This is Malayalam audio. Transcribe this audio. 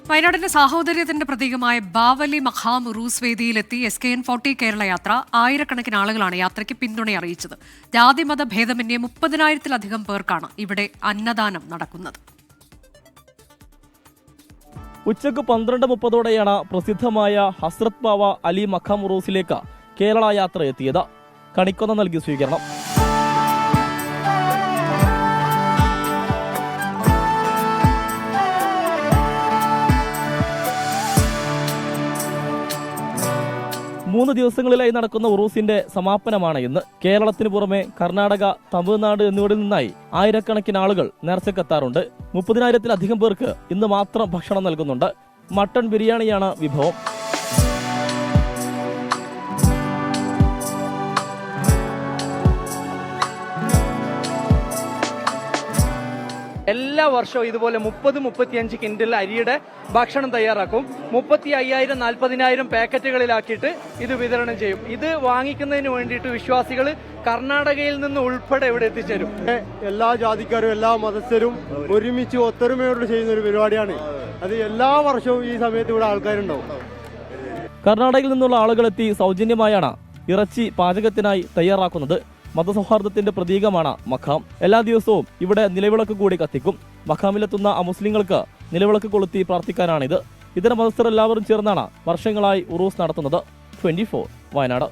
വയനാടിന്റെ സാഹോദര്യത്തിന്റെ പ്രതീകമായ ബാവലി മഖാം ഉറൂസ് വേദിയിലെത്തി SKN40 കേരള യാത്ര. ആയിരക്കണക്കിന് ആളുകളാണ് യാത്രയ്ക്ക് പിന്തുണ അറിയിച്ചത്. ജാതിമത ഭേദമന്യേ 30,000-ലധികം പേർക്കാണ് ഇവിടെ അന്നദാനം നടക്കുന്നത്. ഉച്ചക്ക് 12:30 പ്രസിദ്ധമായ ഹസ്രത്ത് ബാവ അലി മഖാം ഉറൂസിലേക്ക് കേരള യാത്ര എത്തിയത്. കണിക്കൊന്ന നൽകി സ്വീകരണം. മൂന്ന് ദിവസങ്ങളിലായി നടക്കുന്ന ഉറൂസിന്റെ സമാപനമാണ് ഇന്ന്. കേരളത്തിന് പുറമെ കർണാടക, തമിഴ്നാട് എന്നിവിടങ്ങളിൽ നിന്നായി ആയിരക്കണക്കിന് ആളുകൾ നേർച്ചക്കെത്താറുണ്ട്. 30,000-ലധികം പേർക്ക് ഇന്ന് മാത്രം ഭക്ഷണം നൽകുന്നുണ്ട്. മട്ടൺ ബിരിയാണിയാണ് വിഭവം. എല്ലാ വർഷവും ഇതുപോലെ 30-35 കിൻഡൽ അരിയുടെ ഭക്ഷണം തയ്യാറാക്കും. 35,000-40,000 പാക്കറ്റുകളിലാക്കിയിട്ട് ഇത് വിതരണം ചെയ്യും. ഇത് വാങ്ങിക്കുന്നതിന് വേണ്ടിയിട്ട് വിശ്വാസികൾ കർണാടകയിൽ നിന്ന് ഉൾപ്പെടെ ഇവിടെ എത്തിച്ചേരും. എല്ലാ ജാതിക്കാരും എല്ലാ മതസ്ഥരും ഒരുമിച്ച് ഒത്തൊരുമയോട് ചെയ്യുന്ന ഒരു പരിപാടിയാണ്. അത് എല്ലാ വർഷവും ഈ സമയത്ത് ഇവിടെ ആൾക്കാരുണ്ടാവും. കർണാടകയിൽ നിന്നുള്ള ആളുകളെത്തി സൗജന്യമായാണ് ഇറച്ചി പാചകത്തിനായി തയ്യാറാക്കുന്നത്. മതസൗഹാർദ്ദത്തിന്റെ പ്രതീകമാണ് മഖാം. എല്ലാ ദിവസവും ഇവിടെ നിലവിളക്ക് കൂടി കത്തിക്കും. മഖാമിലെത്തുന്ന അമുസ്ലിങ്ങൾക്ക് നിലവിളക്ക് കൊളുത്തി പ്രാർത്ഥിക്കാനാണിത്. ഇതര മതസ്ഥർ എല്ലാവരും ചേർന്നാണ് വർഷങ്ങളായി ഉറൂസ് നടത്തുന്നത്. 24 വയനാട്.